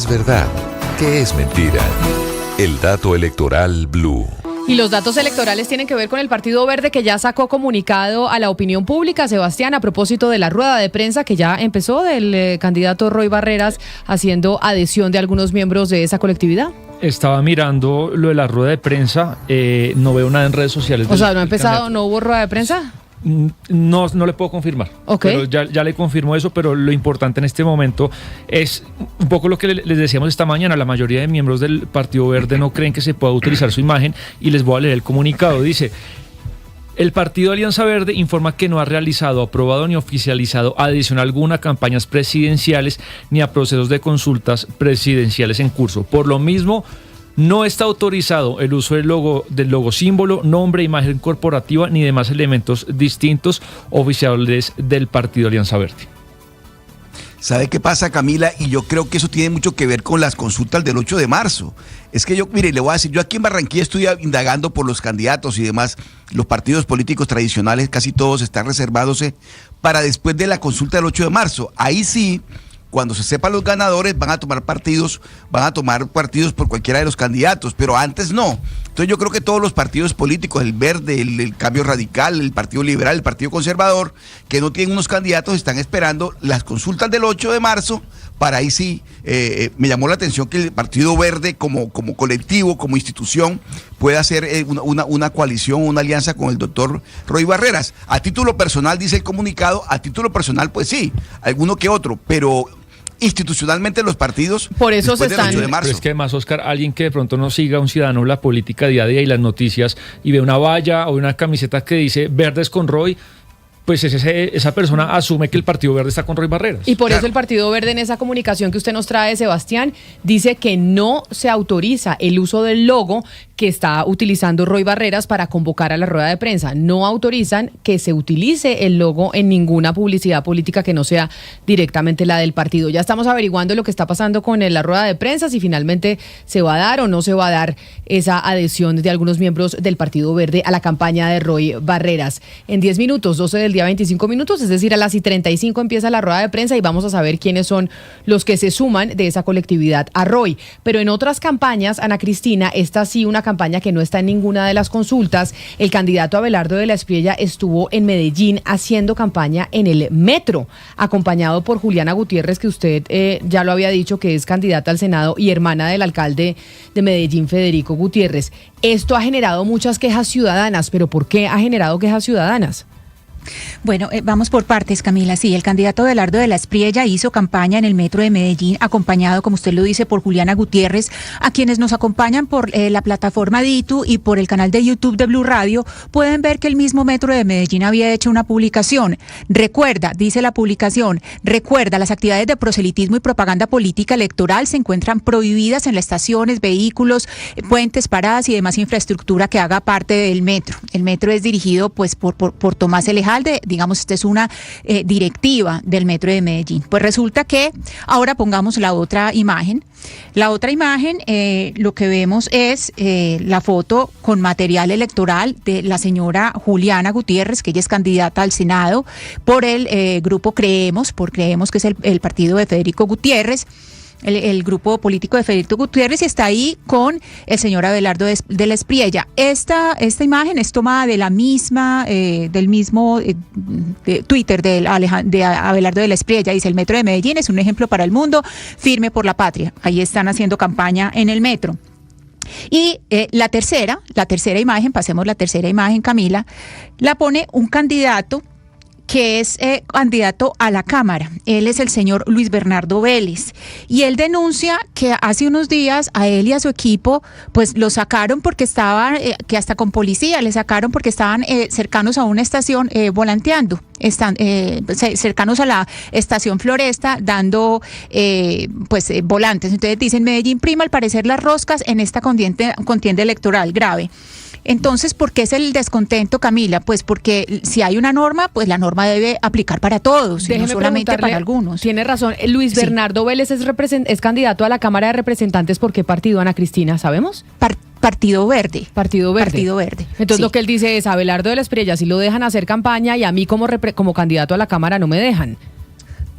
es verdad? ¿Qué es mentira? El dato electoral Blue. Y los datos electorales tienen que ver con el Partido Verde, que ya sacó comunicado a la opinión pública, Sebastián, a propósito de la rueda de prensa que ya empezó del candidato Roy Barreras, haciendo adhesión de algunos miembros de esa colectividad. Estaba mirando lo de la rueda de prensa, no veo nada en redes sociales. O sea, ¿no ha empezado, no hubo rueda de prensa? No le puedo confirmar, okay. Pero ya le confirmo eso, pero lo importante en este momento es un poco lo que les decíamos esta mañana. La mayoría de miembros del Partido Verde no creen que se pueda utilizar su imagen, y les voy a leer el comunicado. Dice: el Partido Alianza Verde informa que no ha realizado, aprobado ni oficializado adhesión alguna a campañas presidenciales ni a procesos de consultas presidenciales en curso. Por lo mismo, no está autorizado el uso del logo símbolo, nombre, imagen corporativa ni demás elementos distintos oficiales del Partido Alianza Verde. ¿Sabe qué pasa, Camila? Y yo creo que eso tiene mucho que ver con las consultas del 8 de marzo. Es que mire, le voy a decir, yo aquí en Barranquilla estoy indagando por los candidatos y demás. Los partidos políticos tradicionales, casi todos están reservándose para después de la consulta del 8 de marzo. Ahí sí, cuando se sepan los ganadores, van a tomar partidos por cualquiera de los candidatos, pero antes no. Entonces yo creo que todos los partidos políticos, el Verde, el Cambio Radical, el Partido Liberal, el Partido Conservador, que no tienen unos candidatos, están esperando las consultas del 8 de marzo, para ahí sí. Me llamó la atención que el Partido Verde como colectivo, como institución, pueda hacer una coalición, una alianza con el doctor Roy Barreras. A título personal, dice el comunicado, a título personal, pues sí, alguno que otro, pero institucionalmente los partidos, por eso se están. Pero es que además, Oscar, alguien que de pronto no siga, un ciudadano, la política día a día y las noticias, y ve una valla o una camiseta que dice Verdes con Roy, pues esa persona asume que el Partido Verde está con Roy Barreras. Y por eso el Partido Verde, en esa comunicación que usted nos trae, Sebastián, dice que no se autoriza el uso del logo que está utilizando Roy Barreras para convocar a la rueda de prensa. No autorizan que se utilice el logo en ninguna publicidad política que no sea directamente la del partido. Ya estamos averiguando lo que está pasando con la rueda de prensa, si finalmente se va a dar o no se va a dar esa adhesión de algunos miembros del Partido Verde a la campaña de Roy Barreras. En 10 minutos, 12 del día, 25 minutos, es decir, a las 35 empieza la rueda de prensa y vamos a saber quiénes son los que se suman de esa colectividad a Roy. Pero en otras campañas, Ana Cristina, esta sí una campaña que no está en ninguna de las consultas. El candidato Abelardo de la Espriella estuvo en Medellín haciendo campaña en el metro, acompañado por Juliana Gutiérrez, que usted ya lo había dicho, que es candidata al Senado y hermana del alcalde de Medellín, Federico Gutiérrez. Esto ha generado muchas quejas ciudadanas, pero ¿por qué ha generado quejas ciudadanas? Bueno, vamos por partes, Camila. Sí, el candidato Abelardo de la Espriella hizo campaña en el metro de Medellín, acompañado, como usted lo dice, por Juliana Gutiérrez. A quienes nos acompañan por la plataforma Ditu y por el canal de YouTube de Blue Radio, pueden ver que el mismo metro de Medellín había hecho una publicación. Recuerda, dice la publicación, las actividades de proselitismo y propaganda política electoral se encuentran prohibidas en las estaciones, vehículos, puentes, paradas y demás infraestructura que haga parte del metro. El metro es dirigido pues por Tomás Elejalde, digamos, esta es una directiva del metro de Medellín. Pues resulta que ahora pongamos la otra imagen. La otra imagen, lo que vemos es la foto con material electoral de la señora Juliana Gutiérrez, que ella es candidata al Senado por el grupo Creemos, que es el partido de Federico Gutiérrez. El grupo político de Federico Gutiérrez, y está ahí con el señor Abelardo de la Espriella. Esta imagen es tomada de la misma, del mismo de Twitter de Abelardo de la Espriella. Dice: el metro de Medellín es un ejemplo para el mundo, firme por la patria. Ahí están haciendo campaña en el metro. Y la tercera imagen, pasemos la tercera imagen, Camila, la pone un candidato que es candidato a la Cámara. Él es el señor Luis Bernardo Vélez, y él denuncia que hace unos días a él y a su equipo pues lo sacaron porque estaban, que hasta con policía le sacaron porque estaban cercanos a una estación volanteando. Están cercanos a la estación Floresta dando volantes. Entonces dicen: Medellín prima al parecer las roscas en esta contienda electoral grave. Entonces, ¿por qué es el descontento, Camila? Pues porque si hay una norma, pues la norma debe aplicar para todos, no solamente para algunos. Tiene razón. Luis Bernardo Vélez es candidato a la Cámara de Representantes. ¿Por qué partido, Ana Cristina? ¿Sabemos? Partido Verde. Entonces lo que él dice es: Abelardo de la Espriella, si lo dejan hacer campaña, y a mí como candidato a la Cámara no me dejan.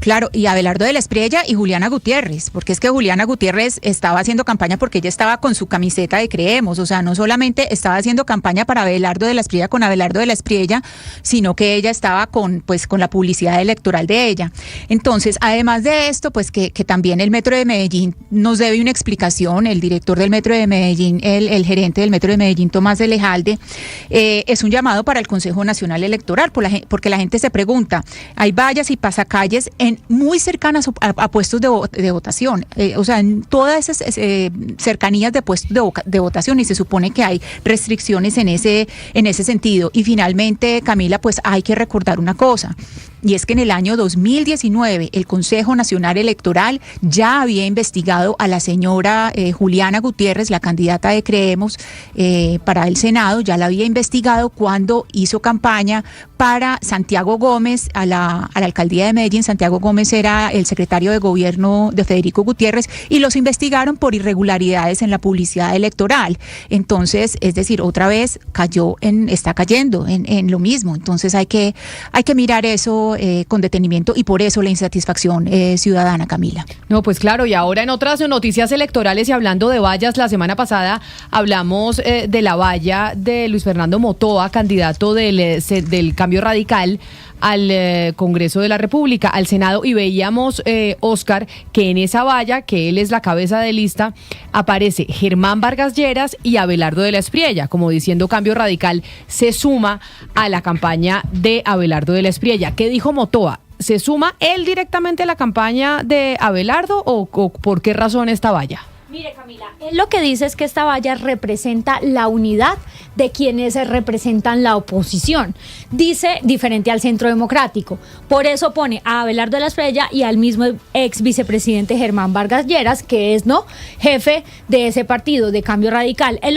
Claro, y Abelardo de la Espriella y Juliana Gutiérrez, porque es que Juliana Gutiérrez estaba haciendo campaña porque ella estaba con su camiseta de Creemos, o sea, no solamente estaba haciendo campaña para Abelardo de la Espriella con Abelardo de la Espriella, sino que ella estaba con la publicidad electoral de ella. Entonces, además de esto, pues que también el Metro de Medellín nos debe una explicación, el director del Metro de Medellín, el gerente del Metro de Medellín, Tomás de Lejalde, es un llamado para el Consejo Nacional Electoral, porque la gente se pregunta, hay vallas y pasacalles muy cercanas a puestos de votación, o sea, en todas esas cercanías de puestos de votación, y se supone que hay restricciones en ese sentido. Y finalmente, Camila, pues hay que recordar una cosa, y es que en el año 2019 el Consejo Nacional Electoral ya había investigado a la señora Juliana Gutiérrez, la candidata de Creemos para el Senado, ya la había investigado cuando hizo campaña para Santiago Gómez a la alcaldía de Medellín. Santiago Gómez era el secretario de gobierno de Federico Gutiérrez y los investigaron por irregularidades en la publicidad electoral. Entonces, es decir, otra vez está cayendo en lo mismo. Entonces hay que mirar eso con detenimiento, y por eso la insatisfacción ciudadana, Camila. No, pues claro, y ahora en otras noticias electorales y hablando de vallas, la semana pasada hablamos de la valla de Luis Fernando Motoa, candidato del Cambio Radical al Congreso de la República, al Senado, y veíamos, Oscar, que en esa valla, que él es la cabeza de lista, aparece Germán Vargas Lleras y Abelardo de la Espriella, como diciendo Cambio Radical se suma a la campaña de Abelardo de la Espriella. ¿Qué dijo Motoa? ¿Se suma él directamente a la campaña de Abelardo o por qué razón esta valla? Mire, Camila, él lo que dice es que esta valla representa la unidad de quienes representan la oposición. Dice diferente al Centro Democrático. Por eso pone a Abelardo de la Espriella y al mismo ex vicepresidente Germán Vargas Lleras, que es jefe de ese partido, de Cambio Radical. Él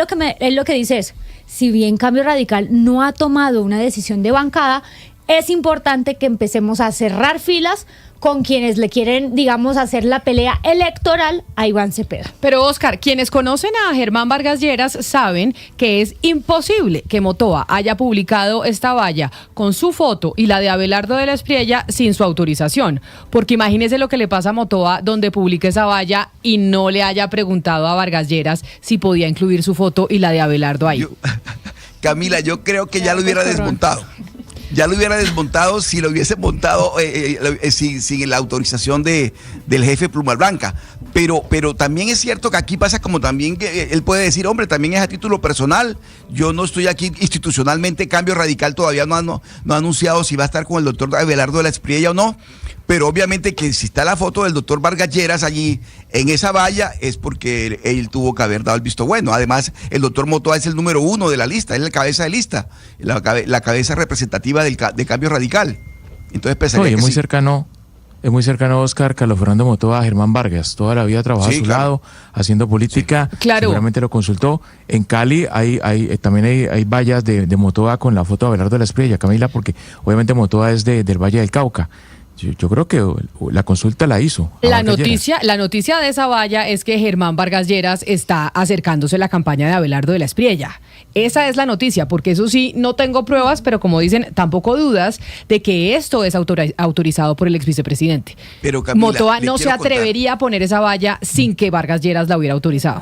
lo que dice es, si bien Cambio Radical no ha tomado una decisión de bancada, es importante que empecemos a cerrar filas con quienes le quieren, digamos, hacer la pelea electoral a Iván Cepeda. Pero, Oscar, quienes conocen a Germán Vargas Lleras saben que es imposible que Motoa haya publicado esta valla con su foto y la de Abelardo de la Espriella sin su autorización. Porque imagínese lo que le pasa a Motoa, donde publique esa valla y no le haya preguntado a Vargas Lleras si podía incluir su foto y la de Abelardo ahí. Camila, yo creo que ya lo hubiera desmontado. Ya lo hubiera desmontado si lo hubiese montado sin la autorización del jefe Pluma Blanca. Pero también es cierto que aquí pasa como también que él puede decir, hombre, también es a título personal. Yo no estoy aquí institucionalmente. Cambio Radical todavía no ha anunciado si va a estar con el doctor Abelardo de la Espriella o no. Pero obviamente que si está la foto del doctor Vargas Lleras allí en esa valla es porque él tuvo que haber dado el visto bueno. Además, el doctor Motoa es el número 1 de la lista, es la cabeza de lista, la cabeza representativa de Cambio Radical. Entonces pensaría que es muy sí. cercano, Oscar, Carlos Fernando Motoa a Germán Vargas. Toda la vida trabajó a su lado, haciendo política. Sí. Claro. Seguramente lo consultó. En Cali también hay vallas de Motoa con la foto de Abelardo de la Espriella, Camila, porque obviamente Motoa es del Valle del Cauca. Yo creo que la consulta la hizo. La noticia de esa valla es que Germán Vargas Lleras está acercándose a la campaña de Abelardo de la Espriella. Esa es la noticia, porque eso sí, no tengo pruebas, pero como dicen, tampoco dudas de que esto es autorizado por el ex vicepresidente. Pero Camila, Motoa no se atrevería a poner esa valla sin que Vargas Lleras la hubiera autorizado.